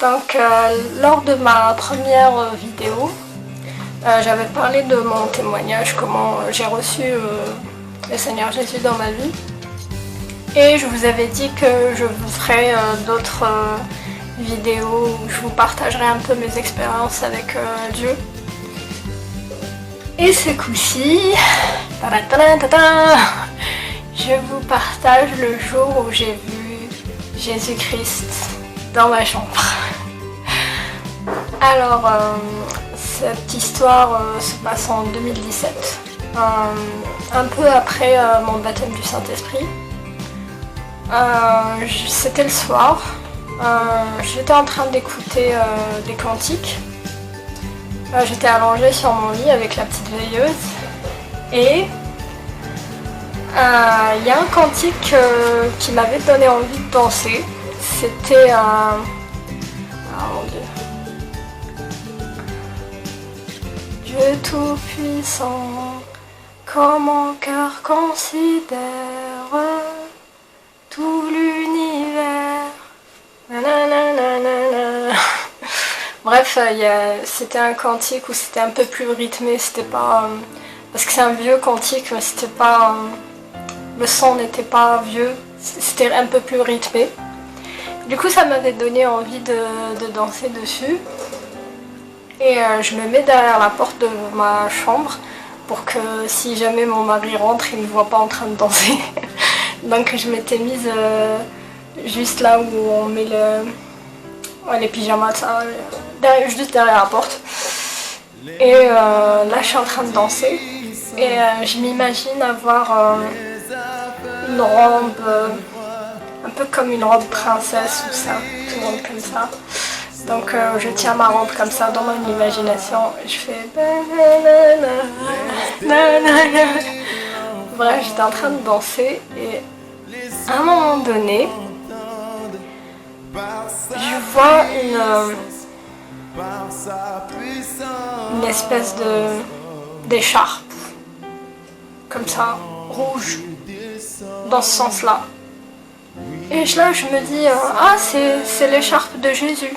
Donc lors de ma première vidéo, j'avais parlé de mon témoignage, comment j'ai reçu le Seigneur Jésus dans ma vie. Et je vous avais dit que je vous ferai d'autres vidéos où je vous partagerai un peu mes expériences avec Dieu. Et ce coup-ci, je vous partage le jour où j'ai vu Jésus-Christ dans ma chambre. Alors, cette histoire se passe en 2017, un peu après mon baptême du Saint-Esprit. C'était le soir, j'étais en train d'écouter des cantiques. J'étais allongée sur mon lit avec la petite veilleuse et il y a un cantique qui m'avait donné envie de danser. C'était ah mon Dieu. Dieu tout-puissant, quand mon cœur considère tout l'univers. Bref, c'était un cantique où c'était un peu plus rythmé, c'était pas... parce que c'est un vieux cantique, mais c'était pas... le son n'était pas vieux, c'était un peu plus rythmé. Du coup, ça m'avait donné envie de danser dessus. Et je me mets derrière la porte de ma chambre pour que si jamais mon mari rentre, il ne me voit pas en train de danser. Donc je m'étais mise juste là où on met les pyjamas, ça, juste derrière la porte. Et là je suis en train de danser et je m'imagine avoir une robe, un peu comme une robe princesse ou ça, tout le monde comme ça. Donc je tiens ma robe comme ça dans mon imagination et je fais... Bref, j'étais en train de danser et à un moment donné, je vois une espèce d'écharpe, comme ça, rouge, dans ce sens-là. Et là, je me dis, ah, c'est l'écharpe de Jésus.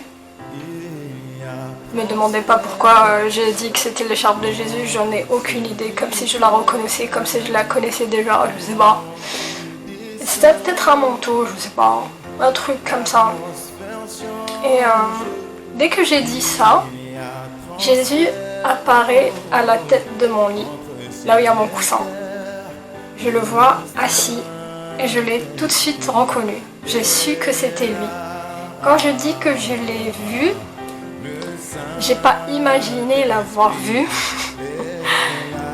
Ne me demandez pas pourquoi j'ai dit que c'était l'écharpe de Jésus, j'en ai aucune idée, comme si je la reconnaissais, comme si je la connaissais déjà, je sais pas. C'était peut-être un manteau, je sais pas, un truc comme ça. Et dès que j'ai dit ça, Jésus apparaît à la tête de mon lit, là où il y a mon coussin. Je le vois assis et je l'ai tout de suite reconnu. J'ai su que c'était lui. Quand je dis que je l'ai vu, j'ai pas imaginé l'avoir vu,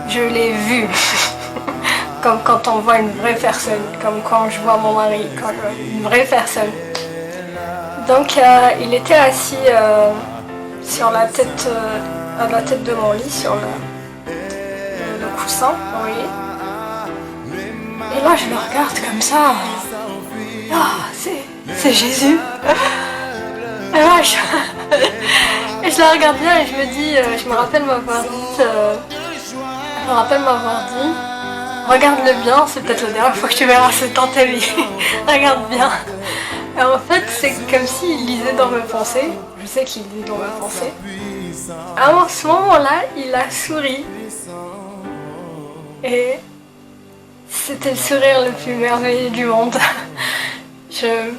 je l'ai vu, comme quand on voit une vraie personne, comme quand je vois mon mari, quand je vois une vraie personne. Donc il était assis sur la tête, à la tête de mon lit, sur le coussin, vous voyez. Et là je le regarde comme ça, ah, c'est Jésus. Et là, et je la regarde bien et je me dis, je me rappelle m'avoir dit, regarde-le bien, c'est peut-être la dernière fois que tu verras ce temps ta vie, regarde bien. Et en fait, c'est comme s'il lisait dans mes pensées, je sais qu'il lit dans mes pensées. À ce moment-là, il a souri. Et c'était le sourire le plus merveilleux du monde. Je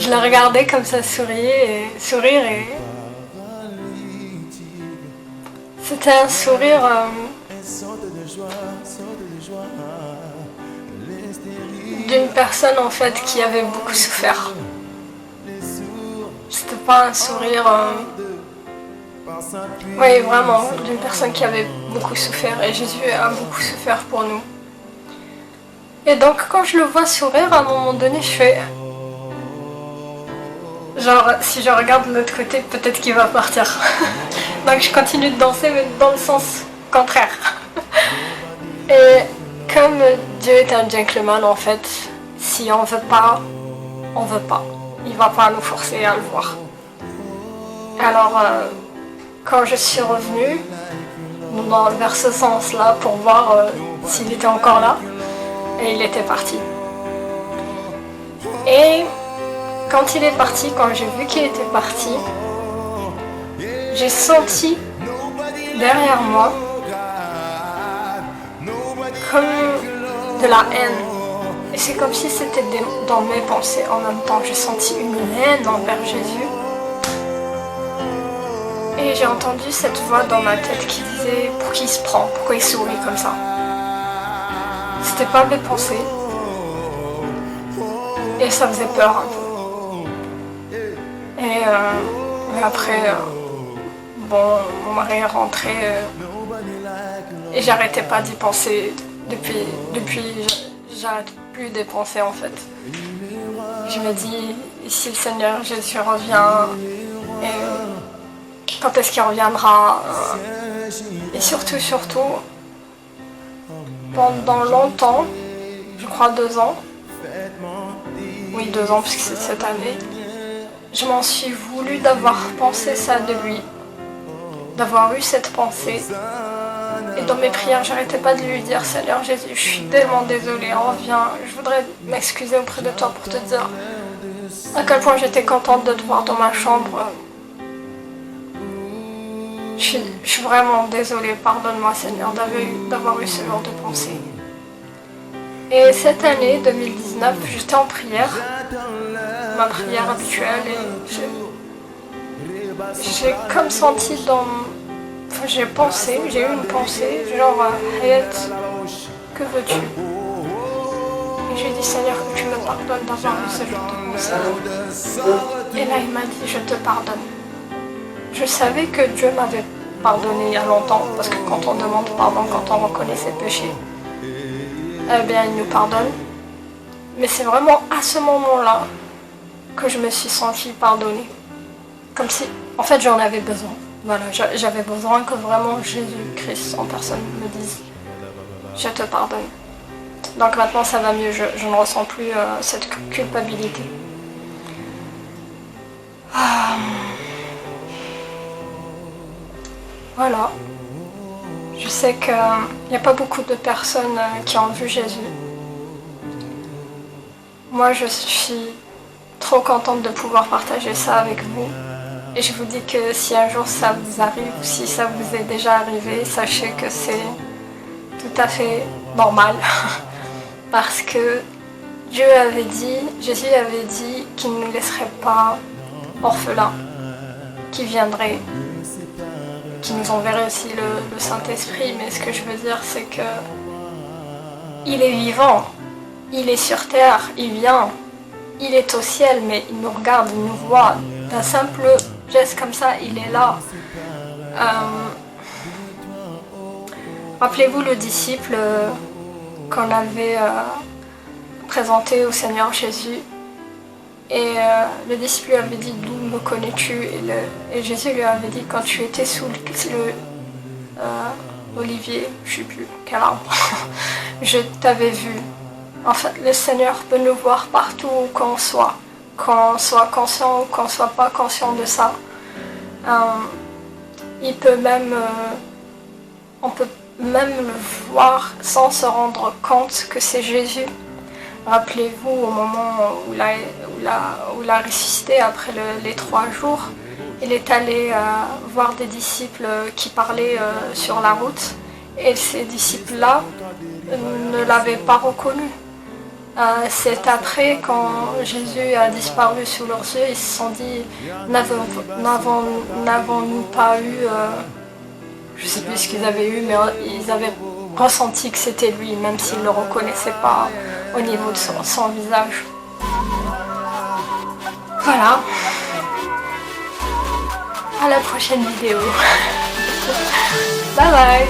la regardais comme ça sourire et c'était un sourire d'une personne en fait qui avait beaucoup souffert. C'était pas un sourire oui, vraiment, d'une personne qui avait beaucoup souffert et Jésus a beaucoup souffert pour nous. Et donc quand je le vois sourire, à un moment donné, je fais... genre, si je regarde de l'autre côté, peut-être qu'il va partir. Donc je continue de danser, mais dans le sens contraire. Et comme Dieu est un gentleman, en fait, si on veut pas, on veut pas. Il va pas nous forcer à le voir. Alors, quand je suis revenue vers ce sens-là pour voir s'il était encore là, et il était parti. Et quand il est parti, quand j'ai vu qu'il était parti, j'ai senti derrière moi comme de la haine. Et c'est comme si c'était dans mes pensées en même temps. J'ai senti une haine envers Jésus. Et j'ai entendu cette voix dans ma tête qui disait « Pour qui il se prend? Pourquoi il sourit comme ça ?» C'était pas mes pensées. Et ça faisait peur un peu. Et après, mon mari est rentré et j'arrêtais pas d'y penser. Depuis j'arrête plus d'y penser en fait. Je me dis, si le Seigneur Jésus revient, et quand est-ce qu'il reviendra? Et surtout, pendant longtemps, je crois 2 ans, oui 2 ans puisque c'est cette année, je m'en suis voulu d'avoir pensé ça de lui, d'avoir eu cette pensée. Et dans mes prières, j'arrêtais pas de lui dire « Seigneur Jésus, je suis tellement désolée, reviens. Je voudrais m'excuser auprès de toi pour te dire à quel point j'étais contente de te voir dans ma chambre. Je suis vraiment désolée, pardonne-moi Seigneur d'avoir eu ce genre de pensée. » Et cette année 2019, j'étais en prière, ma prière habituelle, et j'ai comme senti j'ai eu une pensée, genre Hayat, que veux-tu? Et j'ai dit Seigneur, que tu me pardonnes d'avoir eu ce genre de pensée. Et là il m'a dit je te pardonne. Je savais que Dieu m'avait pardonné il y a longtemps, parce que quand on demande pardon, quand on reconnaît ses péchés, eh bien il nous pardonne. Mais c'est vraiment à ce moment-là que je me suis sentie pardonnée. Comme si, en fait, j'en avais besoin. Voilà, j'avais besoin que vraiment Jésus-Christ en personne me dise « Je te pardonne ». Donc maintenant ça va mieux, je ne ressens plus cette culpabilité. Voilà. Je sais qu'il n'y a pas beaucoup de personnes qui ont vu Jésus. Moi je suis trop contente de pouvoir partager ça avec vous. Et je vous dis que si un jour ça vous arrive, ou si ça vous est déjà arrivé, sachez que c'est tout à fait normal. Parce que Jésus avait dit qu'il ne nous laisserait pas orphelins, qu'il viendrait, qu'il nous enverrait aussi le Saint-Esprit. Mais ce que je veux dire, c'est que il est vivant, il est sur terre, il vient, il est au ciel, mais il nous regarde, il nous voit. D'un simple geste comme ça, il est là. Rappelez-vous le disciple qu'on avait présenté au Seigneur Jésus. Et le disciple lui avait dit « D'où me connais-tu » et Jésus lui avait dit « Quand tu étais sous l'olivier, je ne sais plus quel arbre, je t'avais vu. » En fait, le Seigneur peut nous voir partout où qu'on soit conscient ou qu'on ne soit pas conscient de ça. Il peut même, on peut même le voir sans se rendre compte que c'est Jésus. Rappelez-vous au moment où il a ressuscité après les 3 jours, il est allé voir des disciples qui parlaient sur la route et ces disciples-là ne l'avaient pas reconnu. C'est après, quand Jésus a disparu sous leurs yeux, ils se sont dit « N'avons-nous pas eu... je ne sais plus ce qu'ils avaient eu, mais ils avaient ressenti que c'était lui, même s'ils ne le reconnaissaient pas au niveau de son visage. » Voilà. À la prochaine vidéo. Bye bye.